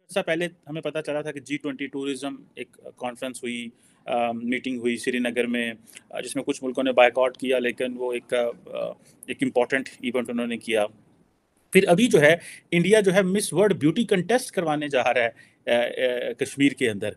سے پہلے ہمیں پتہ چلا تھا کہ G20 ٹورزم ایک کانفرنس ہوئی، میٹنگ ہوئی سری نگر میں، جس میں کچھ ملکوں نے بائیکاٹ کیا، لیکن وہ ایک امپورٹنٹ ایونٹ انہوں نے کیا۔ پھر ابھی جو ہے انڈیا جو ہے مس ورلڈ بیوٹی کنٹیسٹ کروانے جا رہا ہے کشمیر کے اندر۔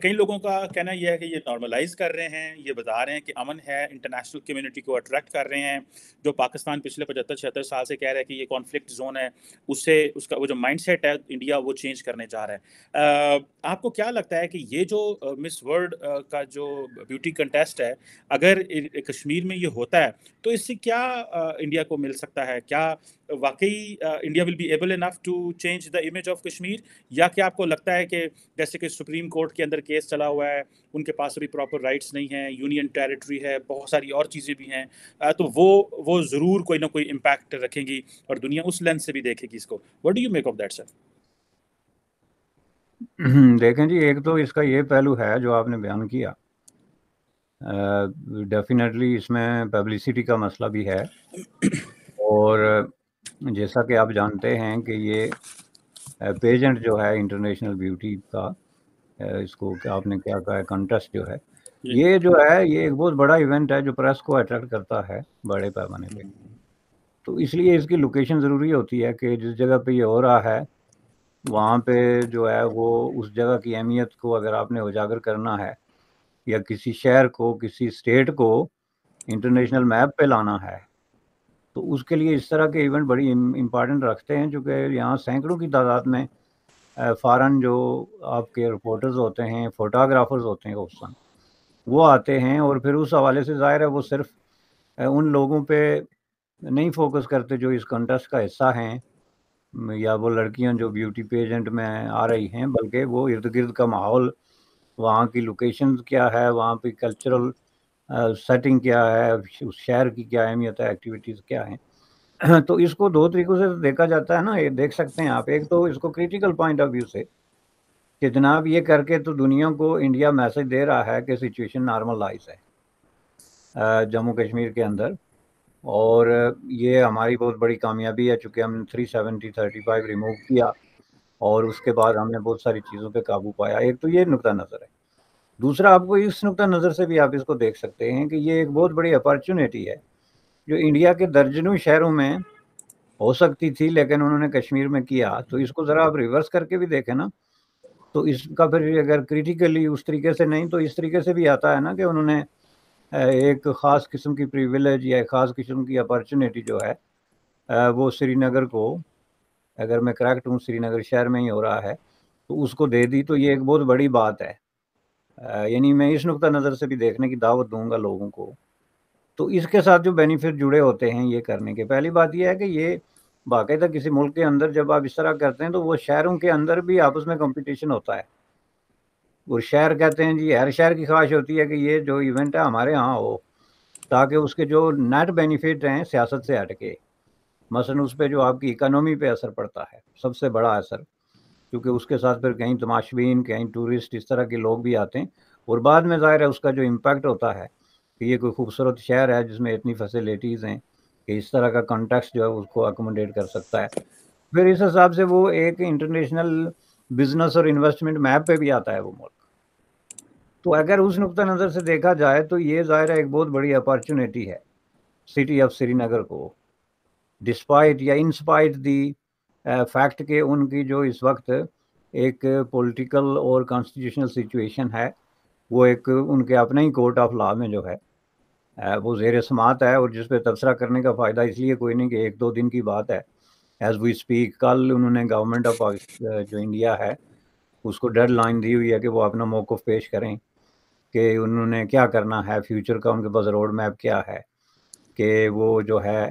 کئی لوگوں کا کہنا یہ ہے کہ یہ نارملائز کر رہے ہیں، یہ بتا رہے ہیں کہ امن ہے، انٹرنیشنل کمیونٹی کو اٹریکٹ کر رہے ہیں۔ جو پاکستان پچھلے 75-76 سال سے کہہ رہا ہے کہ یہ کانفلکٹ زون ہے، اس کا وہ جو مائنڈ سیٹ ہے انڈیا وہ چینج کرنے جا رہا ہے۔ آپ کو کیا لگتا ہے کہ یہ جو مس ورلڈ کا جو بیوٹی کنٹیسٹ ہے، اگر کشمیر میں یہ ہوتا ہے تو اس سے کیا انڈیا کو مل سکتا ہے؟ کیا واقعی India will be able enough to change the image of Kashmir, یا کہ آپ کو لگتا ہے کہ جیسے کہ سپریم کورٹ کے اندر کیس چلا ہوا ہے، ان کے پاس ابھی پراپر رائٹس نہیں ہیں، یونین ٹیریٹری ہے، بہت ساری اور چیزیں بھی ہیں، تو وہ ضرور کوئی نہ کوئی امپیکٹ رکھیں گی اور دنیا اس لینس سے بھی دیکھے گی اس کو؟ What do you make of that sir? دیکھیں جی، ایک تو اس کا یہ پہلو ہے جو آپ نے بیان کیا، ڈیفینیٹلی اس میں پبلسٹی کا مسئلہ بھی ہے، اور جیسا کہ آپ جانتے ہیں کہ یہ پیجنٹ جو ہے انٹرنیشنل بیوٹی کا، اس کو کہ آپ نے کیا کہا ہے، کنٹیسٹ جو ہے، یہ جو ہے یہ ایک بہت بڑا ایونٹ ہے جو پریس کو اٹریکٹ کرتا ہے بڑے پیمانے پہ۔ تو اس لیے اس کی لوکیشن ضروری ہوتی ہے کہ جس جگہ پہ یہ ہو رہا ہے وہاں پہ جو ہے وہ اس جگہ کی اہمیت کو اگر آپ نے اجاگر کرنا ہے، یا کسی شہر کو، کسی اسٹیٹ کو انٹرنیشنل میپ پہ لانا ہے، تو اس کے لیے اس طرح کے ایونٹ بڑی امپارٹنٹ رکھتے ہیں، چونکہ یہاں سینکڑوں کی تعداد میں فارن جو آپ کے رپورٹرز ہوتے ہیں، فوٹوگرافرز ہوتے ہیں اس وہ آتے ہیں، اور پھر اس حوالے سے ظاہر ہے وہ صرف ان لوگوں پہ نہیں فوکس کرتے جو اس کنٹیسٹ کا حصہ ہیں، یا وہ لڑکیاں جو بیوٹی پیجنٹ میں آ رہی ہیں، بلکہ وہ ارد گرد کا ماحول، وہاں کی لوکیشن کیا ہے، وہاں پہ کلچرل سیٹنگ کیا ہے، اس شہر کی کیا اہمیت ہے، ایکٹیویٹیز کیا ہیں۔ تو اس کو دو طریقوں سے دیکھا جاتا ہے نا، یہ دیکھ سکتے ہیں آپ، ایک تو اس کو کریٹیکل پوائنٹ آف ویو سے کہ جناب یہ کر کے تو دنیا کو انڈیا میسج دے رہا ہے کہ سچویشن نارملائز ہے جموں کشمیر کے اندر، اور یہ ہماری بہت بڑی کامیابی ہے، چونکہ ہم نے 370-35 ریموو کیا اور اس کے بعد ہم نے بہت ساری چیزوں پہ قابو پایا۔ ایک تو یہ نقطہ نظر ہے۔ دوسرا، آپ کو اس نقطہ نظر سے بھی آپ اس کو دیکھ سکتے ہیں کہ یہ ایک بہت بڑی اپارچونیٹی ہے جو انڈیا کے درجنوں شہروں میں ہو سکتی تھی، لیکن انہوں نے کشمیر میں کیا۔ تو اس کو ذرا آپ ریورس کر کے بھی دیکھیں نا، تو اس کا پھر اگر کریٹیکلی اس طریقے سے نہیں تو اس طریقے سے بھی آتا ہے نا کہ انہوں نے ایک خاص قسم کی پریویلیج یا ایک خاص قسم کی اپارچونیٹی جو ہے وہ سری نگر کو، اگر میں کریکٹ ہوں سری نگر شہر میں ہی ہو رہا ہے، تو اس کو دے دی، تو یہ ایک بہت بڑی بات ہے۔ یعنی میں اس نقطہ نظر سے بھی دیکھنے کی دعوت دوں گا لوگوں کو۔ تو اس کے ساتھ جو بینیفٹ جڑے ہوتے ہیں یہ کرنے کے، پہلی بات یہ ہے کہ یہ باقاعدہ کسی ملک کے اندر جب آپ اس طرح کرتے ہیں تو وہ شہروں کے اندر بھی آپس میں کمپٹیشن ہوتا ہے، اور شہر کہتے ہیں جی، ہر شہر کی خواہش ہوتی ہے کہ یہ جو ایونٹ ہے ہمارے ہاں ہو، تاکہ اس کے جو نیٹ بینیفٹ ہیں سیاست سے ہٹ کے، مثلا اس پہ جو آپ کی اکانومی پہ اثر پڑتا ہے، سب سے بڑا اثر، کیونکہ اس کے ساتھ پھر کہیں تماشبین، کہیں ٹورسٹ، اس طرح کے لوگ بھی آتے ہیں، اور بعد میں ظاہر ہے اس کا جو امپیکٹ ہوتا ہے کہ یہ کوئی خوبصورت شہر ہے جس میں اتنی فیسیلیٹیز ہیں کہ اس طرح کا کنٹیکسٹ جو ہے اس کو اکوموڈیٹ کر سکتا ہے، پھر اس حساب سے وہ ایک انٹرنیشنل بزنس اور انویسٹمنٹ میپ پہ بھی آتا ہے وہ ملک۔ تو اگر اس نقطہ نظر سے دیکھا جائے تو یہ ظاہر ہے ایک بہت بڑی اپارچونیٹی ہے سٹی آف سری نگر کو، ڈسپائٹ یا انسپائٹ دی فیکٹ کہ ان کی جو اس وقت ایک پولیٹیکل اور کانسٹیٹیوشنل سچویشن ہے، وہ ایک ان کے اپنے ہی کورٹ آف لا میں جو ہے وہ زیر سماعت ہے، اور جس پہ تبصرہ کرنے کا فائدہ اس لیے کوئی نہیں کہ 1-2 دن کی بات ہے۔ ایز وی اسپیک کل انہوں نے گورنمنٹ آف جو انڈیا ہے اس کو ڈیڈ لائن دی ہوئی ہے کہ وہ اپنا موقف پیش کریں کہ انہوں نے کیا کرنا ہے، فیوچر کا ان کے پاس روڈ میپ کیا ہے، کہ وہ جو ہے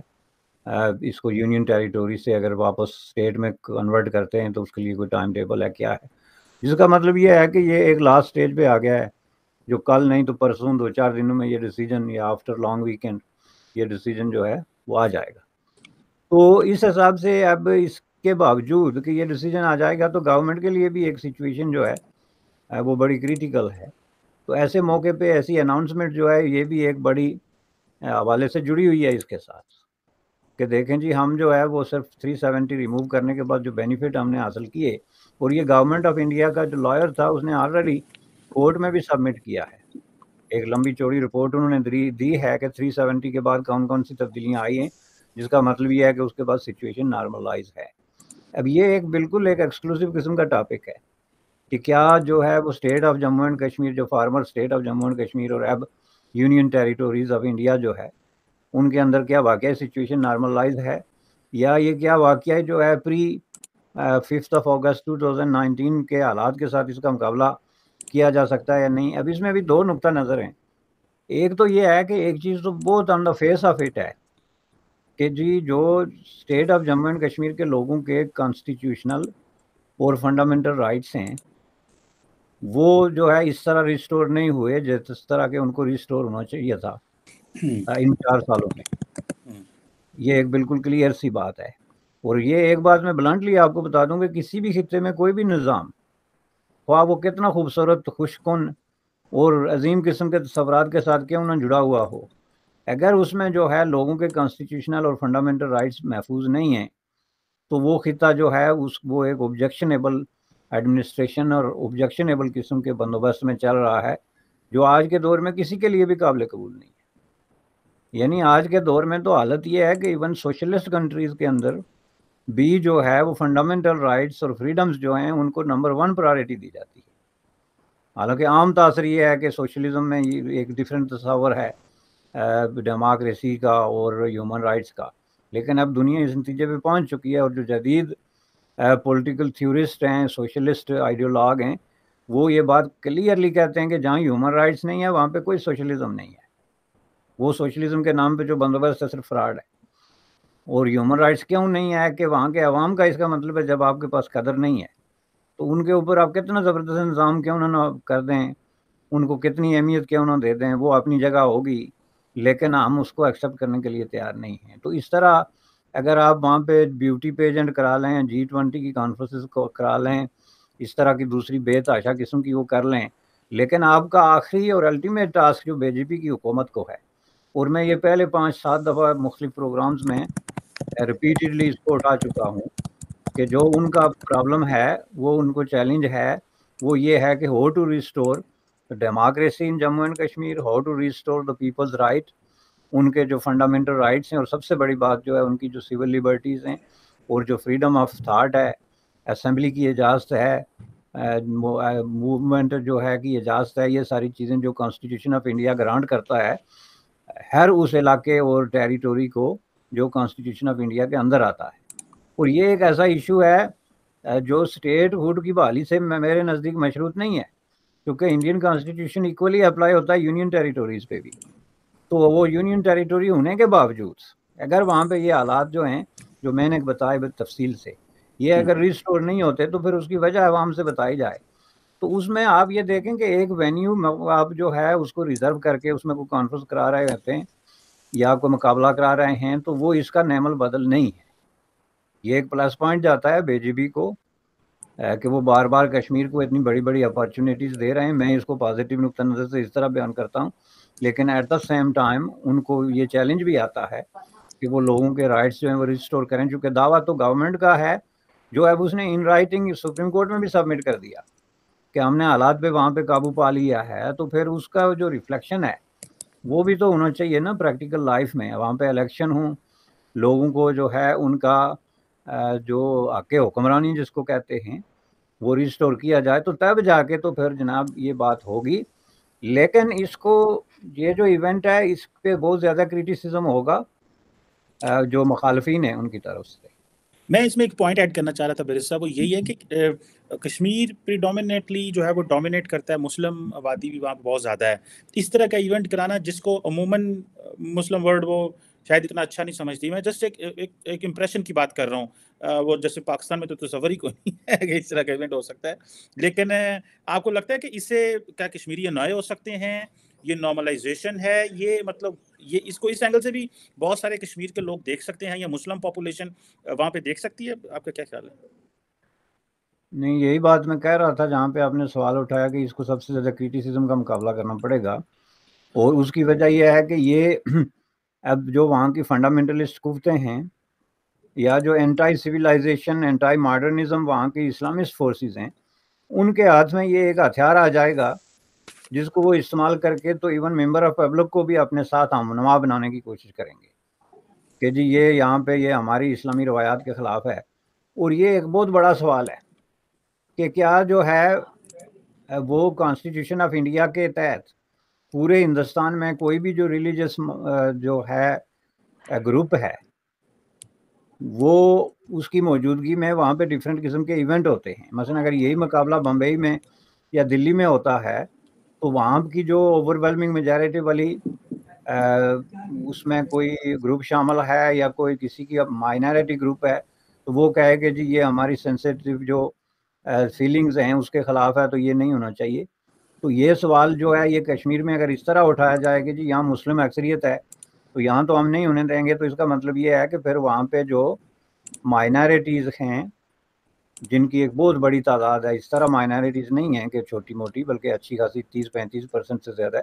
اس کو یونین ٹیریٹوری سے اگر واپس اسٹیٹ میں کنورٹ کرتے ہیں تو اس کے لیے کوئی ٹائم ٹیبل ہے کیا ہے، جس کا مطلب یہ ہے کہ یہ ایک لاسٹ سٹیج پہ آ گیا ہے، جو کل نہیں تو پرسوں 2-4 دنوں میں یہ ڈیسیجن، یا آفٹر لانگ ویکینڈ یہ ڈیسیجن جو ہے وہ آ جائے گا۔ تو اس حساب سے اب اس کے باوجود کہ یہ ڈیسیجن آ جائے گا تو گورنمنٹ کے لیے بھی ایک سچویشن جو ہے وہ بڑی کریٹیکل ہے۔ تو ایسے موقع پہ ایسی اناؤنسمنٹ جو ہے یہ بھی ایک بڑی حوالے سے جڑی ہوئی ہے اس کے ساتھ، کہ دیکھیں جی ہم جو ہے وہ صرف 370 ریموو کرنے کے بعد جو بینیفٹ ہم نے حاصل کیے اور یہ گورنمنٹ آف انڈیا کا جو لائر تھا اس نے آلریڈی کورٹ میں بھی سبمٹ کیا ہے، ایک لمبی چوڑی رپورٹ انہوں نے دی ہے کہ 370 کے بعد کون کون سی تبدیلیاں آئی ہیں، جس کا مطلب یہ ہے کہ اس کے بعد سچویشن نارملائز ہے۔ اب یہ ایک بالکل ایک ایکسکلوسیو قسم کا ٹاپک ہے کہ کیا جو ہے وہ state of Jammu and Kashmir, جو former state of Jammu and Kashmir اور اب یونین ٹیریٹوریز آف انڈیا جو ہے، ان کے اندر کیا واقعی سچویشن نارملائز ہے، یا یہ کیا واقعہ جو ہے پری 5 اگست 2019 کے حالات کے ساتھ اس کا مقابلہ کیا جا سکتا ہے یا نہیں۔ اب اس میں بھی دو نقطہ نظر ہیں۔ ایک تو یہ ہے کہ ایک چیز تو بہت آن دا فیس آف اٹ ہے کہ جی جو state of Jammu and Kashmir کے لوگوں کے کانسٹیٹیوشنل اور فنڈامنٹل رائٹس ہیں، وہ جو ہے اس طرح ریسٹور نہیں ہوئے جس طرح کہ ان کو ریسٹور ہونا چاہیے تھا ان 4 سالوں میں۔ یہ ایک بالکل کلیئر سی بات ہے۔ اور یہ ایک بات میں بلنٹلی آپ کو بتا دوں کہ کسی بھی خطے میں کوئی بھی نظام، خواہ وہ کتنا خوبصورت، خوش کن اور عظیم قسم کے تصورات کے ساتھ کیوں نہ جڑا ہوا ہو، اگر اس میں جو ہے لوگوں کے کانسٹیٹیوشنل اور فنڈامنٹل رائٹس محفوظ نہیں ہیں تو وہ خطہ جو ہے وہ ایک آبجیکشنیبل ایڈمنسٹریشن اور آبجیکشنیبل قسم کے بندوبست میں چل رہا ہے، جو آج کے دور میں کسی کے لیے بھی قابل قبول نہیں ہے۔ یعنی آج کے دور میں تو حالت یہ ہے کہ ایون سوشلسٹ کنٹریز کے اندر بھی جو ہے وہ فنڈامنٹل رائٹس اور فریڈمز جو ہیں ان کو نمبر 1 پرائرٹی دی جاتی ہے۔ حالانکہ عام تاثر یہ ہے کہ سوشلزم میں ایک ڈیفرنٹ تصور ہے ڈیموکریسی کا اور ہیومن رائٹس کا، لیکن اب دنیا اس نتیجے پہ پہنچ چکی ہے، اور جو جدید پولیٹیکل تھیورسٹ ہیں، سوشلسٹ آئیڈیولاگ ہیں، وہ یہ بات کلیئرلی کہتے ہیں کہ جہاں ہیومن رائٹس نہیں ہے وہاں پہ کوئی سوشلزم نہیں ہے، وہ سوشلزم کے نام پہ جو بندوبست ہے صرف فراڈ ہے۔ اور ہیومن رائٹس کیوں نہیں ہے کہ وہاں کے عوام کا اس کا مطلب ہے جب آپ کے پاس قدر نہیں ہے تو ان کے اوپر آپ کتنا زبردست نظام کیوں نہ کر دیں، ان کو کتنی اہمیت کیوں نہ دے دیں، وہ اپنی جگہ ہوگی، لیکن ہم اس کو ایکسیپٹ کرنے کے لیے تیار نہیں ہیں۔ تو اس طرح اگر آپ وہاں پہ بیوٹی پیجنٹ کرا لیں، G20 کی کانفرنسز کو کرا لیں، اس طرح کی دوسری بے تحاشا قسم کی وہ کر لیں، لیکن آپ کا آخری اور الٹیمیٹ ٹاسک جو BJP کی حکومت کو ہے، اور میں یہ پہلے 5-7 دفعہ مختلف پروگرامز میں ریپیٹڈلی اس کو اٹھا چکا ہوں کہ جو ان کا پرابلم ہے، وہ ان کو چیلنج ہے، وہ یہ ہے کہ how to restore democracy in Jammu and Kashmir, how to restore the people's right, ان کے جو فنڈامنٹل رائٹس ہیں، اور سب سے بڑی بات جو ہے ان کی جو سول لبرٹیز ہیں اور جو فریڈم آف تھاٹ ہے، اسمبلی کی اجازت ہے، موومنٹ جو ہے کی اجازت ہے، یہ ساری چیزیں جو کانسٹیٹیوشن آف انڈیا گرانٹ کرتا ہے ہر اس علاقے اور ٹیریٹوری کو جو کانسٹیٹیوشن آف انڈیا کے اندر آتا ہے۔ اور یہ ایک ایسا ایشو ہے جو اسٹیٹ ہوڈ کی بحالی سے میرے نزدیک مشروط نہیں ہے، کیونکہ انڈین کانسٹیٹیوشن ایکولی اپلائی ہوتا ہے یونین ٹیریٹوریز پہ بھی۔ تو وہ یونین ٹیریٹوری ہونے کے باوجود اگر وہاں پہ یہ حالات جو ہیں جو میں نے بتائے تفصیل سے، یہ اگر ریسٹور نہیں ہوتے تو پھر اس کی وجہ عوام سے بتائی جائے، تو اس میں آپ یہ دیکھیں کہ ایک وینیو آپ جو ہے اس کو ریزرو کر کے اس میں کوئی کانفرنس کرا رہے ہوتے ہیں یا کوئی مقابلہ کرا رہے ہیں، تو وہ اس کا نعم البدل نہیں ہے۔ یہ ایک پلس پوائنٹ جاتا ہے BJP کو کہ وہ بار بار کشمیر کو اتنی بڑی بڑی اپارچونیٹیز دے رہے ہیں، میں اس کو پازیٹیو نقطہ نظر سے اس طرح بیان کرتا ہوں، لیکن ایٹ دا سیم ٹائم ان کو یہ چیلنج بھی آتا ہے کہ وہ لوگوں کے رائٹس جو ہیں وہ ریسٹور کریں، چونکہ دعویٰ تو گورنمنٹ کا ہے جو اب اس نے ان رائٹنگ سپریم کورٹ میں بھی سبمٹ کر دیا کہ ہم نے حالات پہ وہاں پہ قابو پا لیا ہے، تو پھر اس کا جو ریفلیکشن ہے وہ بھی تو ہونا چاہیے نا پریکٹیکل لائف میں، وہاں پہ الیکشن ہوں، لوگوں کو جو ہے ان کا جو حق حکمرانی جس کو کہتے ہیں وہ ریسٹور کیا جائے، تو تب جا کے تو پھر جناب یہ بات ہوگی۔ لیکن اس کو یہ جو ایونٹ ہے اس پہ بہت زیادہ کریٹیسزم ہوگا جو مخالفین ہیں ان کی طرف سے۔ میں اس میں ایک پوائنٹ ایڈ کرنا چاہ رہا تھا بارش صاحب، وہ یہی ہے کہ کشمیر پریڈومینیٹلی جو ہے وہ ڈومینیٹ کرتا ہے، مسلم آبادی بھی وہاں پہ بہت زیادہ ہے۔ اس طرح کا ایونٹ کرانا جس کو عموماً مسلم ورلڈ وہ شاید اتنا اچھا نہیں سمجھتی، میں جسٹ ایک امپریشن کی بات کر رہا ہوں، وہ جیسے پاکستان میں تو تصور ہی کوئی نہیں ہے کہ اس طرح کا ایونٹ ہو سکتا ہے، لیکن آپ کو لگتا ہے کہ اس سے کیا کشمیری نوئے ہو سکتے ہیں؟ یہ نارملائزیشن ہے، یہ مطلب یہ اس کو اس اینگل سے بھی بہت سارے کشمیر کے لوگ دیکھ سکتے ہیں یا مسلم پاپولیشن وہاں پہ دیکھ سکتی ہے؟ آپ کا کیا خیال ہے؟ نہیں، یہی بات میں کہہ رہا تھا جہاں پہ آپ نے سوال اٹھایا کہ اس کو سب سے زیادہ کریٹیسزم کا مقابلہ کرنا پڑے گا، اور اس کی وجہ یہ ہے کہ یہ اب جو وہاں کی فنڈامنٹلسٹ قوتیں ہیں یا جو اینٹائی سویلائزیشن اینٹائی ماڈرنزم وہاں کی اسلامسٹ فورسز ہیں ان کے ہاتھ میں یہ ایک ہتھیار آ جائے گا جس کو وہ استعمال کر کے تو ایون ممبر آف پبلک کو بھی اپنے ساتھ ہم نما بنانے کی کوشش کریں گے کہ جی یہ یہاں پہ یہ ہماری اسلامی روایات کے خلاف ہے. اور یہ ایک بہت بڑا سوال ہے کہ کیا جو ہے وہ کانسٹیٹیوشن آف انڈیا کے تحت پورے ہندوستان میں کوئی بھی جو ریلیجس جو ہے گروپ ہے وہ اس کی موجودگی میں وہاں پہ ڈفرینٹ قسم کے ایونٹ ہوتے ہیں. مثلا اگر یہی مقابلہ بمبئی میں یا دلی میں ہوتا ہے تو وہاں کی جو اوور ویلمنگ میجارٹی والی اس میں کوئی گروپ شامل ہے یا کوئی کسی کی مائنارٹی گروپ ہے تو وہ کہے کہ جی یہ ہماری سینسیٹیو جو فیلنگز ہیں اس کے خلاف ہے تو یہ نہیں ہونا چاہیے. تو یہ سوال جو ہے یہ کشمیر میں اگر اس طرح اٹھایا جائے کہ جی یہاں مسلم اکثریت ہے تو یہاں تو ہم نہیں ہونے دیں گے، تو اس کا مطلب یہ ہے کہ پھر وہاں پہ جو مائنارٹیز ہیں جن کی ایک بہت بڑی تعداد ہے، اس طرح مائنارٹیز نہیں ہیں کہ چھوٹی موٹی، بلکہ اچھی خاصی 30-35% سے زیادہ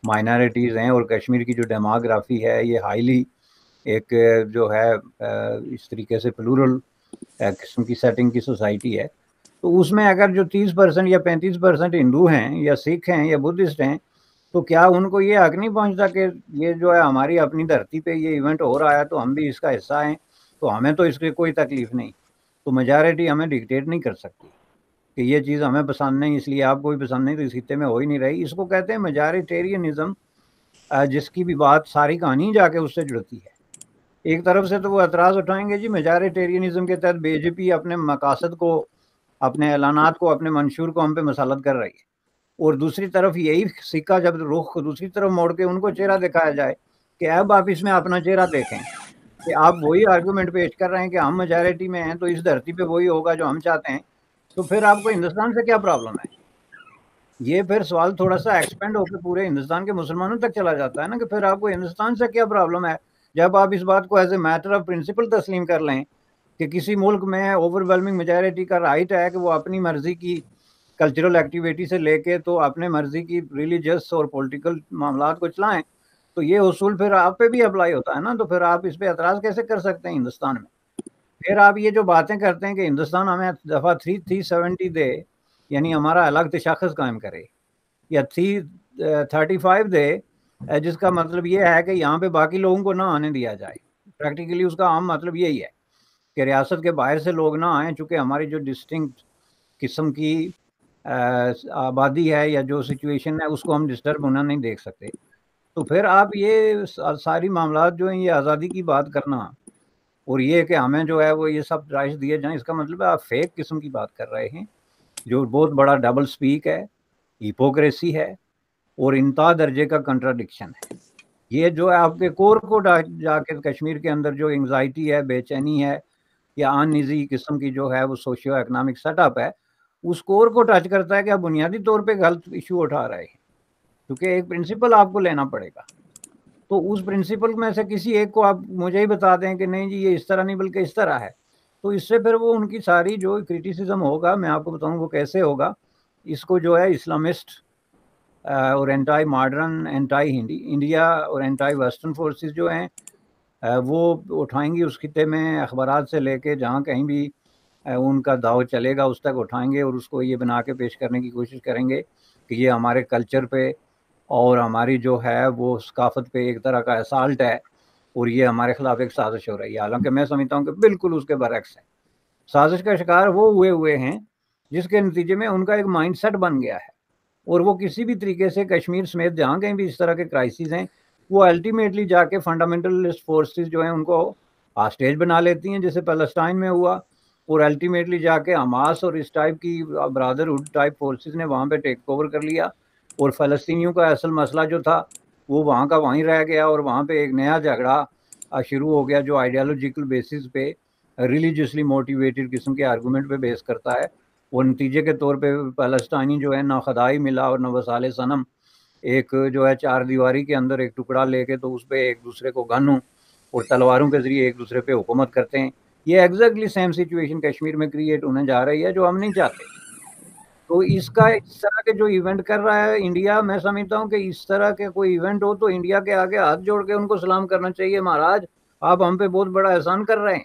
مائنارٹیز ہیں. اور کشمیر کی جو ڈیموگرافی ہے یہ ہائیلی ایک جو ہے اس طریقے سے پلورل قسم کی سیٹنگ کی سوسائٹی ہے. تو اس میں اگر جو 30% یا 35% ہندو ہیں یا سکھ ہیں یا بدھسٹ ہیں تو کیا ان کو یہ حق نہیں پہنچتا کہ یہ جو ہے ہماری اپنی دھرتی پہ یہ ایونٹ ہو رہا ہے تو ہم بھی اس کا حصہ ہیں، تو ہمیں تو اس کی کوئی تکلیف نہیں. تو میجارٹی ہمیں ڈکٹیٹ نہیں کر سکتی کہ یہ چیز ہمیں پسند نہیں اس لیے آپ کو بھی پسند نہیں تو اس خطے میں ہو ہی نہیں رہی. اس کو کہتے ہیں میجارٹیرینزم، جس کی بھی بات ساری کہانی جا کے اس سے جڑتی ہے. ایک طرف سے تو وہ اعتراض اٹھائیں گے جی میجارٹیرینزم کے تحت بی جے پی اپنے مقاصد کو، اپنے اعلانات کو، اپنے منشور کو ہم پہ مسلط کر رہی ہے، اور دوسری طرف یہی سکہ جب رخ دوسری طرف موڑ کے ان کو چہرہ دکھایا جائے کہ اب آپ اس میں اپنا چہرہ دیکھیں کہ آپ وہی آرگومنٹ پیش کر رہے ہیں کہ ہم میجارٹی میں ہیں تو اس دھرتی پہ وہی ہوگا جو ہم چاہتے ہیں، تو پھر آپ کو ہندوستان سے کیا پرابلم ہے؟ یہ پھر سوال تھوڑا سا ایکسپینڈ ہو کے پورے ہندوستان کے مسلمانوں تک چلا جاتا ہے نا کہ پھر آپ کو ہندوستان سے کیا پرابلم ہے جب آپ اس بات کو as a matter of principle تسلیم کر لیں کہ کسی ملک میں اوور ویلمنگ میجارٹی کا رائٹ ہے کہ وہ اپنی مرضی کی کلچرل ایکٹیویٹی سے لے کے تو اپنے مرضی کی ریلیجس اور پولیٹیکل معاملات کو چلائیں، تو یہ اصول پھر آپ پہ بھی اپلائی ہوتا ہے نا. تو پھر آپ اس پہ اعتراض کیسے کر سکتے ہیں ہندوستان میں؟ پھر آپ یہ جو باتیں کرتے ہیں کہ ہندوستان ہمیں دفعہ 370 دے، یعنی ہمارا الگ تشخص قائم کرے، یا 335 دے جس کا مطلب یہ ہے کہ یہاں پہ باقی لوگوں کو نہ آنے دیا جائے. پریکٹیکلی اس کا عام مطلب یہی ہے کہ ریاست کے باہر سے لوگ نہ آئیں، چونکہ ہماری جو ڈسٹنکٹ قسم کی آبادی ہے یا جو سچویشن ہے اس کو ہم ڈسٹرب ہونا نہیں دیکھ سکتے. تو پھر آپ یہ ساری معاملات جو ہیں یہ آزادی کی بات کرنا اور یہ کہ ہمیں جو ہے وہ یہ سب رائٹس دیے جائیں، اس کا مطلب ہے آپ فیک قسم کی بات کر رہے ہیں جو بہت بڑا ڈبل سپیک ہے، ہپوکریسی ہے اور انتہا درجے کا کنٹراڈکشن ہے. یہ جو ہے آپ کے کور کو جا کے کشمیر کے اندر جو انگزائٹی ہے، بے چینی ہے یا ان ایزی قسم کی جو ہے وہ سوشیو اکنامک سیٹ اپ ہے، اس کور کو ٹچ کرتا ہے کہ آپ بنیادی طور پہ غلط ایشو اٹھا رہے ہیں، کیونکہ ایک پرنسپل آپ کو لینا پڑے گا. تو اس پرنسپل میں سے کسی ایک کو آپ مجھے ہی بتا دیں کہ نہیں جی یہ اس طرح نہیں بلکہ اس طرح ہے، تو اس سے پھر وہ ان کی ساری جو کرٹیسزم ہوگا میں آپ کو بتاؤں وہ کیسے ہوگا. اس کو جو ہے اسلامسٹ اور اینٹائی ماڈرن، اینٹائی انڈیا اور اینٹائی ویسٹرن فورسز جو ہیں وہ اٹھائیں گی اس خطے میں، اخبارات سے لے کے جہاں کہیں بھی ان کا داؤ چلے گا اس تک اٹھائیں گے اور اس کو یہ بنا کے پیش کرنے کی کوشش کریں گے کہ یہ ہمارے کلچر پہ اور ہماری جو ہے وہ ثقافت پہ ایک طرح کا اسالٹ ہے اور یہ ہمارے خلاف ایک سازش ہو رہی ہے. حالانکہ میں سمجھتا ہوں کہ بالکل اس کے برعکس ہے. سازش کا شکار وہ ہوئے ہیں جس کے نتیجے میں ان کا ایک مائنڈ سیٹ بن گیا ہے اور وہ کسی بھی طریقے سے کشمیر سمیت جہاں کہیں بھی اس طرح کے کرائسس ہیں وہ الٹیمیٹلی جا کے فنڈامنٹلسٹ فورسز جو ہیں ان کو ہاسٹیج بنا لیتی ہیں، جیسے پیلسٹائن میں ہوا، اور الٹیمیٹلی جا کے حماس اور اس ٹائپ کی برادرہڈ ٹائپ فورسز نے وہاں پہ ٹیک اوور کر لیا اور فلسطینیوں کا اصل مسئلہ جو تھا وہ وہاں کا وہیں رہ گیا اور وہاں پہ ایک نیا جھگڑا شروع ہو گیا جو آئیڈیالوجیکل بیسس پہ ریلیجیسلی موٹیویٹڈ قسم کے آرگومنٹ پہ بیس کرتا ہے. وہ نتیجے کے طور پہ فلسطینی جو ہے نہ خدائی ملا اور نہ وسال صنم، ایک جو ہے چار دیواری کے اندر ایک ٹکڑا لے کے تو اس پہ ایک دوسرے کو گنوں اور تلواروں کے ذریعے ایک دوسرے پہ حکومت کرتے ہیں. یہ ایگزیکٹلی سیم سچویشن کشمیر میں کریٹ ہونے جا رہی ہے جو ہم نہیں چاہتے. تو اس طرح کے جو ایونٹ کر رہا ہے انڈیا، میں سمجھتا ہوں کہ اس طرح کے کوئی ایونٹ ہو تو انڈیا کے آگے ہاتھ جوڑ کے ان کو سلام کرنا چاہیے، مہاراج آپ ہم پہ بہت بڑا احسان کر رہے ہیں